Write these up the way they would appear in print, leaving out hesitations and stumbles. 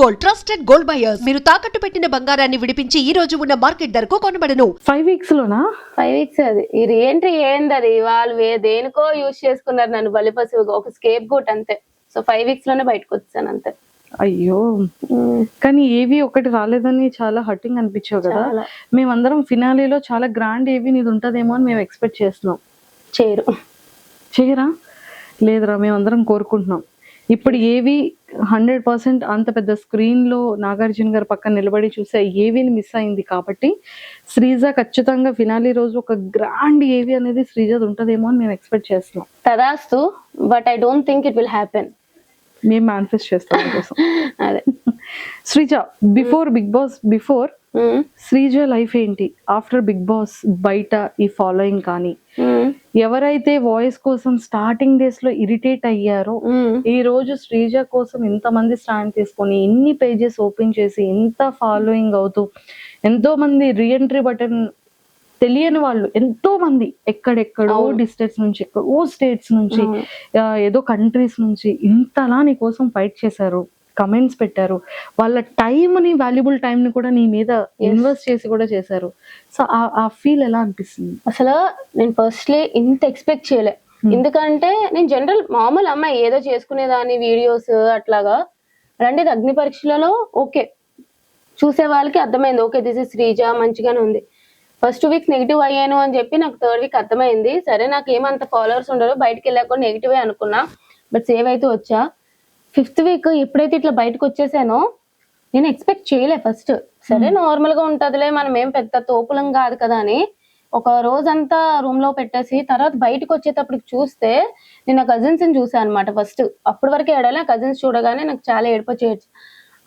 Gold, trusted gold buyers. మీరు తాకట్టు పెట్టిన బంగారాన్ని విడిపించి ఈ రోజు ఉన్న మార్కెట్ ధరకు కొనబడను. 5 weeks లోనా? 5 weeks అది. ఈ రీఎంట్రీ ఏంది అది? వాళ్ళు దేనికో యూజ్ చేసుకున్నారు నన్ను బలిపశువుగా, ఒక స్కేప్ గోట్ అంతే. సో 5 weeks లోనే బయటకు వచ్చాను అంతే. అయ్యో, కానీ ఏవి ఒకటి రాలేదని చాలా హర్టింగ్ అనిపించావు కదా. మేమందరం ఫినాలీలో చాలా గ్రాండ్ ఏవి నీది ఉంటదేమో అని మేము ఎక్స్పెక్ట్ చేస్తున్నాం. చేయరా? లేదురా, మేమందరం కోరుకుంటున్నాం. ఇప్పుడు ఏవి 100% అంత పెద్ద స్క్రీన్ లో నాగార్జున గారు పక్కన నిలబడి చూసే ఏవిని మిస్ అయింది కాబట్టి శ్రీజ ఖచ్చితంగా ఫినాలీ రోజు ఒక గ్రాండ్ ఏవి అనేది శ్రీజది ఉంటదేమో అని మేము ఎక్స్పెక్ట్ చేస్తున్నాం. తదాస్తు, but I don't think it will happen. మేము మేనిఫెస్ట్ చేస్తాం కోసం. అదే శ్రీజ, బిఫోర్ శ్రీజ లైఫ్ ఏంటి, ఆఫ్టర్ బిగ్ బాస్ బయట ఈ ఫాలోయింగ్ కానీ ఎవరైతే వాయిస్ కోసం స్టార్టింగ్ డేస్ లో ఇరిటేట్ అయ్యారో ఈ రోజు శ్రీజ కోసం ఇంతమంది స్టాండ్ తీసుకొని ఇన్ని పేజెస్ ఓపెన్ చేసి ఇంత ఫాలోయింగ్ అవుతూ ఎంతో మంది రీఎంట్రీ బటన్ తెలియని వాళ్ళు ఎంతో మంది ఎక్కడెక్కడో డిస్ట్రిక్ట్స్ నుంచి, ఎక్కడో స్టేట్స్ నుంచి, ఏదో కంట్రీస్ నుంచి ఇంతలా నీ కోసం ఫైట్ చేశారు, కమెంట్స్ పెట్టారు, వాళ్ళ టైంని, వాల్యుబుల్ టైంని కూడా నీ మీద ఇన్వెస్ట్ చేసి కూడా చేశారు. సో ఆ ఫీల్ ఎలా అనిపిస్తుంది? అసలు నేను ఫస్ట్లీ ఇంత ఎక్స్పెక్ట్ చేయలే. ఎందుకంటే నేను జనరల్ మామూలు అమ్మాయి, ఏదో చేసుకునేదాన్ని వీడియోస్ అట్లాగా. అలాంటిది అగ్ని పరీక్షలలో ఓకే చూసే వాళ్ళకి అర్థమైంది, ఓకే దిస్ ఇస్ శ్రీజ మంచిగానే ఉంది. ఫస్ట్ 2 weeks నెగిటివ్ అయ్యాను అని చెప్పి నాకు 3rd week అర్థమైంది. సరే, నాకు ఏమంత ఫాలోవర్స్ ఉండరు, బయటకు వెళ్ళాక కూడా నెగిటివే అనుకున్నా, బట్ సేవ్ అయితే వచ్చా. 5th week ఎప్పుడైతే ఇట్లా బయటకు వచ్చేసానో నేను ఎక్స్పెక్ట్ చేయలే ఫస్ట్. సరే నార్మల్ గా ఉంటదిలే, మనం ఏం పెద్ద తోపులం కాదు కదా అని ఒక రోజంతా రూమ్ లో పెట్టేసి తర్వాత బయటకు వచ్చేటప్పటికి చూస్తే నేను నా కజిన్స్ ని చూసాను అనమాట. ఫస్ట్ అప్పటి వరకు ఏడాలి, కజిన్స్ చూడగానే నాకు చాలా ఏడుపొచ్చేయచ్చు.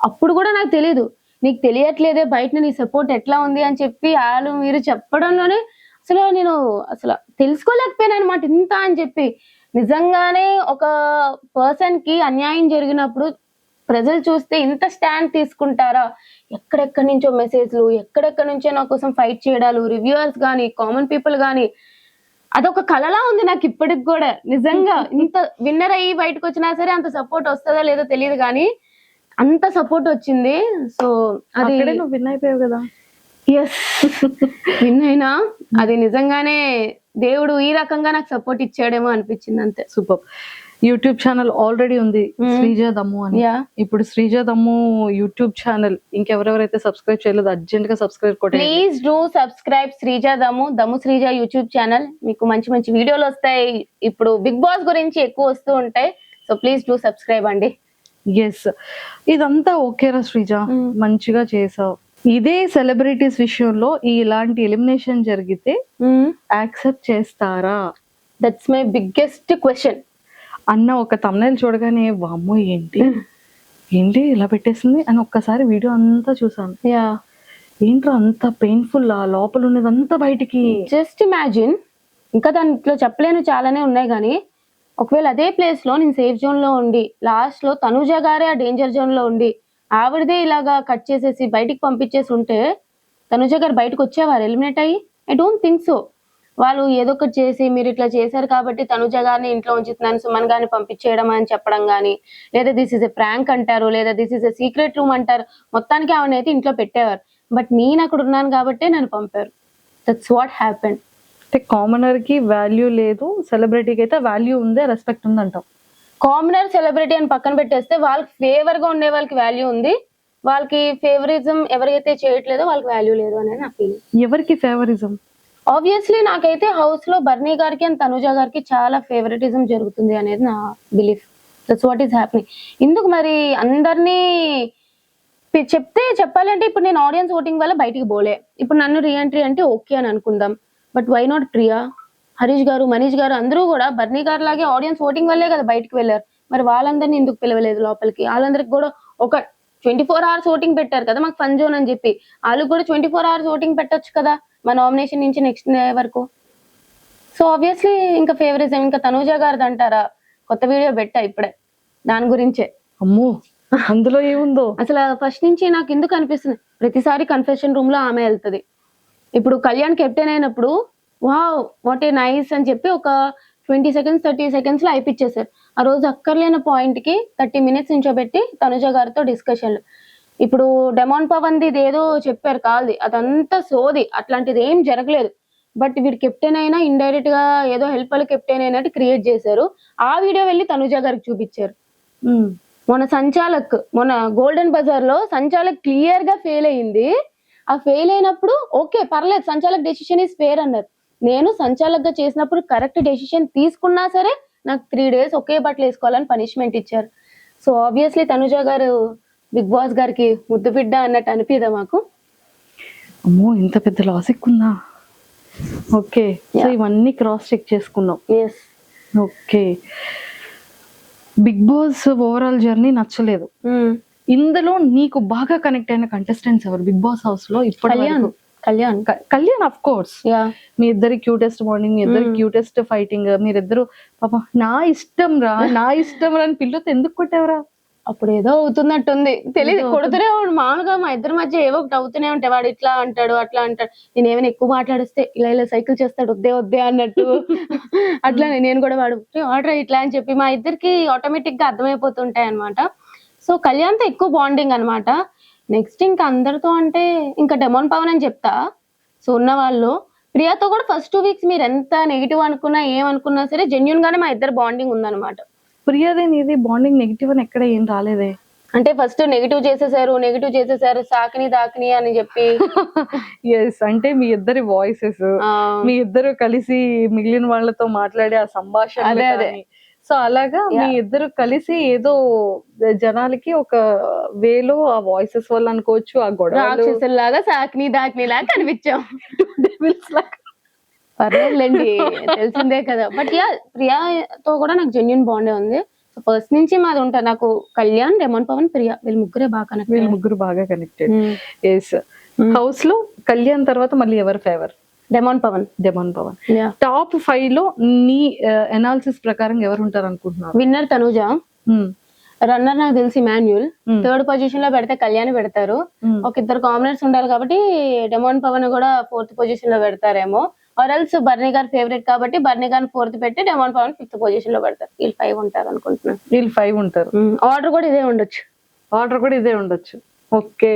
అప్పుడు కూడా నాకు తెలీదు, నీకు తెలియట్లేదే బయట నీ సపోర్ట్ ఎట్లా ఉంది అని చెప్పి వాళ్ళు మీరు చెప్పడంలోనే నేను తెలుసుకోలేకపోయాను అనమాట ఇంత అని చెప్పి. నిజంగానే ఒక పర్సన్ కి అన్యాయం జరిగినప్పుడు ప్రజలు చూస్తే ఇంత స్టాండ్ తీసుకుంటారా? ఎక్కడెక్కడి నుంచో మెసేజ్లు, ఎక్కడెక్కడి నుంచో నా కోసం ఫైట్ చేయడాలు, రివ్యూవర్స్ గానీ, కామన్ పీపుల్ గానీ, అదొక కలలా ఉంది నాకు ఇప్పటికి కూడా. నిజంగా ఇంత విన్నర్ అయ్యి బయటకు వచ్చినా సరే అంత సపోర్ట్ వస్తుందో లేదో తెలియదు కానీ అంత సపోర్ట్ వచ్చింది. సో అది నువ్వు విన్ అయిపోయావు కదా. ఎస్, విన్ అయినా అది నిజంగానే దేవుడు ఈ రకంగా నాకు సపోర్ట్ ఇచ్చాడేమో అనిపించింది అంతే. సూపర్. యూట్యూబ్ ఛానల్ ఆల్రెడీ ఉంది శ్రీజ దమ్ము అని. ఇప్పుడు శ్రీజ దమ్ము యూట్యూబ్ ఛానల్ ఇంకెవరెవరైతే సబ్స్క్రైబ్ చేయలేదు అర్జెంట్ గా సబ్స్క్రైబ్ కొట్టండి. ప్లీజ్ డూ సబ్స్క్రైబ్ శ్రీజ దమ్ము శ్రీజ యూట్యూబ్ ఛానల్. మీకు మంచి మంచి వీడియోలు వస్తాయి. ఇప్పుడు బిగ్ బాస్ గురించి ఎక్కువ వస్తూ ఉంటాయి. సో ప్లీజ్ డూ సబ్స్క్రైబ్ అండి. ఎస్, ఇదంతా ఓకేరా శ్రీజ, మంచిగా చేసావు. ఇదే సెలబ్రిటీస్ విషయంలో ఇలాంటి ఎలిమినేషన్ జరిగితే యాక్సెప్ట్ చేస్తారా? దట్స్ మై బిగ్గెస్ట్ క్వశ్చన్ అన్న ఒక తమ్నైల్ చూడగానే వామ్మో ఏంటి ఇలా పెట్టేసింది అని ఒక్కసారి వీడియో అంతా చూసాను. ఏంట్రా అంత పెయిన్ఫుల్, ఆ లోపల ఉన్నదంతా బయటికి. జస్ట్ ఇమాజిన్, ఇంకా దాంట్లో చెప్పలేను చాలానే ఉన్నాయి కానీ ఒకవేళ అదే ప్లేస్ లో నేను సేఫ్ జోన్ లో ఉండి లాస్ట్ లో తనుజ గారే ఆ డేంజర్ జోన్ లో ఉండి ఆవిడదే ఇలాగా కట్ చేసేసి బయటికి పంపించేసి ఉంటే తనుజ గారు బయటకు వచ్చేవారు ఎలిమినేట్ అయ్యి? I don't think so. వాళ్ళు ఏదో ఒకటి చేసి మీరు ఇట్లా చేశారు కాబట్టి తనుజ గారిని ఇంట్లో ఉంచుతున్నాను, సుమన్ గారిని పంపించేయడం అని చెప్పడం కానీ, లేదా దిస్ ఇస్ ఎ ప్రాంక్ అంటారు, లేదా this is a secret room అంటారు. మొత్తానికి ఆవిడనైతే ఇంట్లో పెట్టేవారు, బట్ నేను అక్కడ ఉన్నాను కాబట్టి నన్ను పంపారు. That's what happened. అంటే కామనర్ కి వాల్యూ లేదు, సెలబ్రిటీకి అయితే వాల్యూ ఉంది, రెస్పెక్ట్ ఉంది అంటాం. కామనర్ సెలబ్రిటీ అని పక్కన పెట్టేస్తే వాళ్ళకి ఫేవర్ గా ఉండే వాళ్ళకి వాల్యూ ఉంది, వాళ్ళకి ఫేవరిజం ఎవరైతే చేయట్లేదో వాళ్ళకి వాల్యూ లేదు అనేది నా ఫీలింగ్. ఎవరికి ఫేవరిజం? ఆబ్వియస్లీ నాకైతే హౌస్ లో బర్నీ గారికి అండ్ తనుజ గారికి చాలా ఫేవరెటిజం జరుగుతుంది అనేది నా belief. That's what is happening. ఎందుకు మరి అందరినీ చెప్పాలంటే ఇప్పుడు నేను ఆడియన్స్ ఓటింగ్ వల్ల బయటికి పోలే, ఇప్పుడు నన్ను రీఎంట్రీ అంటే ఓకే అని అనుకుందాం, but why not Priya, Harish గారు, మనీష్ గారు అందరూ కూడా బర్నీ గారు లాగే ఆడియన్స్ ఓటింగ్ వల్లే కదా బయటకు వెళ్ళారు. మరి వాళ్ళందరినీ ఎందుకు పిలవలేదు లోపలికి? వాళ్ళందరికి కూడా ఒక 24 hours ఓటింగ్ పెట్టారు కదా మాకు ఫన్ జోన్ అని చెప్పి, వాళ్ళకి కూడా 24 hours ఓటింగ్ పెట్టొచ్చు కదా మా నామినేషన్ నుంచి నెక్స్ట్ డే వరకు. సో ఆబ్వియస్లీ ఇంకా ఫేవరిజం. ఇంకా తనూజ గారిది అంటారా, కొత్త వీడియో పెట్టా ఇప్పుడే దాని గురించే. అమ్మో, అందులో ఏముందో అసలు ఫస్ట్ నుంచి నాకు ఎందుకు అనిపిస్తుంది, ప్రతిసారి కన్ఫెషన్ రూమ్ లో ఆమె వెళ్తుంది. ఇప్పుడు కళ్యాణ్ కెప్టెన్ అయినప్పుడు వావ్ వాట్ ఏ నైస్ అని చెప్పి ఒక 20 seconds 30 seconds లో అయిపించేశారు. ఆ రోజు అక్కర్లేని పాయింట్ కి 30 minutes నుంచోబెట్టి తనుజ గారితో డిస్కషన్లు. ఇప్పుడు డెమాన్ పవన్ ది ఏదో చెప్పారు కాల్ది, అదంతా సోది, అట్లాంటిది ఏం జరగలేదు. బట్ వీడు కెప్టెన్ అయినా ఇండైరెక్ట్ గా ఏదో హెల్ప్ వల్ల కెప్టెన్ అయినట్టు క్రియేట్ చేశారు. ఆ వీడియో వెళ్ళి తనుజ గారికి చూపించారు. మొన్న గోల్డెన్ బజార్ లో సంచాలక్ క్లియర్ గా ఫెయిల్ అయింది. ఆ ఫెయిల్ అయినప్పుడు ఓకే పర్లేదు, సంచాలక్ డెసిషన్ ఈస్ ఫేర్ అన్నారు. నేను సంచాలక్ గా చేసినప్పుడు కరెక్ట్ డెసిషన్ తీసుకున్నా సరే నాకు 3 days ఒకే బట్టలు వేసుకోవాలని పనిష్మెంట్ ఇచ్చారు. సో ఆబ్వియస్లీ తనుజ గారు బిగ్ బాస్ గారికి ముద్దు బిడ్డ అన్నట్టు అనిపిదా మాకు? అమ్మో ఇంత పెద్ద లాజిక్ ఉందా? ఓకే, సో ఇవన్నీ క్రాస్ చెక్ చేసుకున్నాం. Yes. Okay, big boss overall journey నచ్చలేదు. ఇందులో నీకు బాగా కనెక్ట్ అయిన కంటెస్టెంట్స్ ఎవరు బిగ్ బాస్ హౌస్ లో? ఇప్పుడు కళ్యాణ్ ఆఫ్ కోర్స్. మీ ఇద్దరి క్యూటెస్ట్ మార్నింగ్, మీ ఇద్దరి క్యూటెస్ట్ ఫైటింగ్, మీరిద్దరు పాపం నా ఇష్టం రా అని పిల్లతో ఎందుకు కొట్టేవరా? అప్పుడు ఏదో అవుతున్నట్టుంది, తెలియదు, కొడుతూనే ఉండు. మామూలుగా మా ఇద్దరి మధ్య ఏవో ఒకటి అవుతూనే ఉంటాయి. వాడు ఇట్లా అంటాడు అట్లా అంటాడు, నేను ఏమైనా ఎక్కువ మాట్లాడిస్తే ఇలా సైకిల్ చేస్తాడు వద్దే అన్నట్టు. అట్లా నేను కూడా వాడు ఆర్డర్ ఇట్లా అని చెప్పి మా ఇద్దరికి ఆటోమేటిక్ గా అర్థమైపోతుంటాయి అనమాట. సో కళ్యాణ్తో ఎక్కువ బాండింగ్ అనమాట. నెక్స్ట్ ఇంకా అందరితో అంటే ఇంకా డెమాన్ పవన్ అని చెప్తా. సో ఉన్న వాళ్ళు ప్రియాతో కూడా ఫస్ట్ 2 weeks మీరు ఎంత నెగిటివ్ అనుకున్నా ఏమనుకున్నా సరే జెన్యున్ గానే మా ఇద్దరు బాండింగ్ ఉందన్నమాట. ప్రియాదే నీది బాండింగ్ నెగిటివ్ అని ఎక్కడ ఏం రాలేదే. అంటే ఫస్ట్ నెగిటివ్ చేసేసారు సాకిని దాకిని అని చెప్పి. ఎస్, అంటే మీ ఇద్దరి వాయిసెస్, మీ ఇద్దరు కలిసి మిగిలిన వాళ్ళతో మాట్లాడే ఆ సంభాషణ, సో అలాగా మీ ఇద్దరు కలిసి ఏదో జనాలకి ఒక వేలో ఆ వాయిసెస్ వల్ల అనుకోవచ్చు, ఆ గొడవ లాగా సాకిని దాకిని లాగా కనిపించాం. పర్లేదులేండి, తెలిసిందే కదా. బట్ ప్రియాతో కూడా నాకు జెన్యున్ బాండే ఉంది. సో ఫస్ట్ నుంచి మాది ఉంటా. నాకు కళ్యాణ్, డెమాన్ పవన్, ప్రియా వీళ్ళు ముగ్గురు బాగా కనెక్టెడ్. ఎస్, హౌస్ లో కళ్యాణ్ తర్వాత మళ్ళీ ఎవరు ఫేవర్? డెమాన్ పవన్. టాప్ 5 లో నీ అనాలిసిస్ ప్రకారం ఎవరు ఉంటారు అనుకుంటున్నారు? విన్నర్ తనుజ, రన్నర్ నాకు తెలిసి మాన్యుల్, 3rd పొజిషన్ లో పెడితే కళ్యాణ్ పెడతారు. ఒక 2 కాంబినేట్స్ ఉండాలి కాబట్టి డెమాన్ పవన్ కూడా 4th పొజిషన్ లో పెడతారేమో. ఆర్ఎల్స్ బర్నీ గారు ఫేవరెట్ కాబట్టి బర్నీ గారిని 4th పెట్టి డెమాన్ పవన్ 5th పొజిషన్ లో పెడతారు. వీళ్ళు 5 ఉంటారు అనుకుంటున్నాను. వీళ్ళు 5 ఉంటారు. ఆర్డర్ కూడా ఇదే ఉండొచ్చు. ఓకే,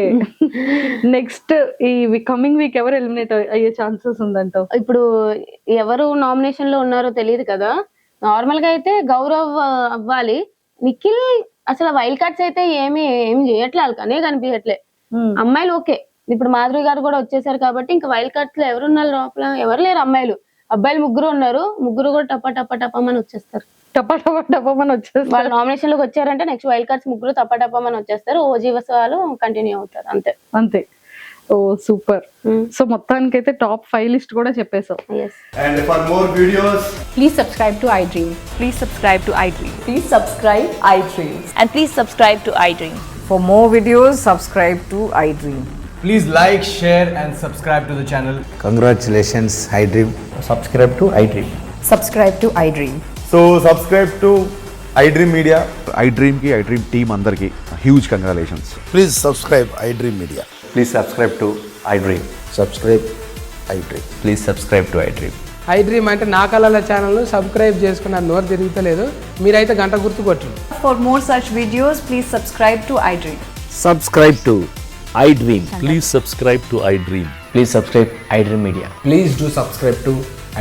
నెక్స్ట్ ఈ కమింగ్ వీక్ ఎవరు ఎలిమినేట్ అయ్యే ఛాన్సెస్ ఉందంటావు? ఇప్పుడు ఎవరు నామినేషన్ లో ఉన్నారో తెలియదు కదా. నార్మల్ గా అయితే గౌరవ్ అవ్వాలి. నిఖిల్ అసలు వైల్డ్ కార్డ్స్ అయితే ఏం చేయట్లే, వాళ్ళకనే కనిపించట్లే. అమ్మాయిలు ఓకే, ఇప్పుడు మాధురి గారు కూడా వచ్చేసారు కాబట్టి ఇంకా వైల్డ్ కార్డ్స్ లో ఎవరున్నారు లోపల? ఎవరు లేరు అమ్మాయిలు. అబ్బాయిలు 3 ఉన్నారు. 3 కూడా టపమని వచ్చేస్తారు. వాళ్ళ నామినేషన్ లోకి వచ్చారంటే నెక్స్ట్ వైల్డ్ కార్డ్స్ 3 టపమని వచ్చేస్తారు. ఓజీవస్ వాళ్ళు కంటిన్యూ అవుతారు. అంతే. ఓ సూపర్. సో మొత్తానికైతే టాప్ 5 లిస్ట్ కూడా చెప్పేసావు. And for more videos, please subscribe to iDream. Please subscribe to iDream. Please subscribe iDream. And please subscribe to iDream. For more videos, subscribe to iDream. please like, share and subscribe to the channel. Congratulations, iDream. Subscribe to iDream. Subscribe to iDream. So subscribe to iDream Media. iDream ki iDream team andarki huge congratulations. Please subscribe iDream Media. Please subscribe to iDream. Subscribe iDream. Please subscribe to iDream. iDream అంటే నా కళల ఛానల్ను subscribe చేసుకున్న నోరు తిరుగుతలేదు. మీరైతే గంట గుర్తు కొట్టండి. For more such videos, please subscribe to iDream. Subscribe to iDream. Please subscribe to iDream. Please subscribe iDream Media. Please do subscribe to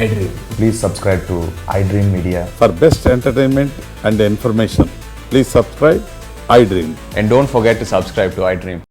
iDream. Please subscribe to iDream Media. For best entertainment and information, please subscribe iDream. And don't forget to subscribe to iDream.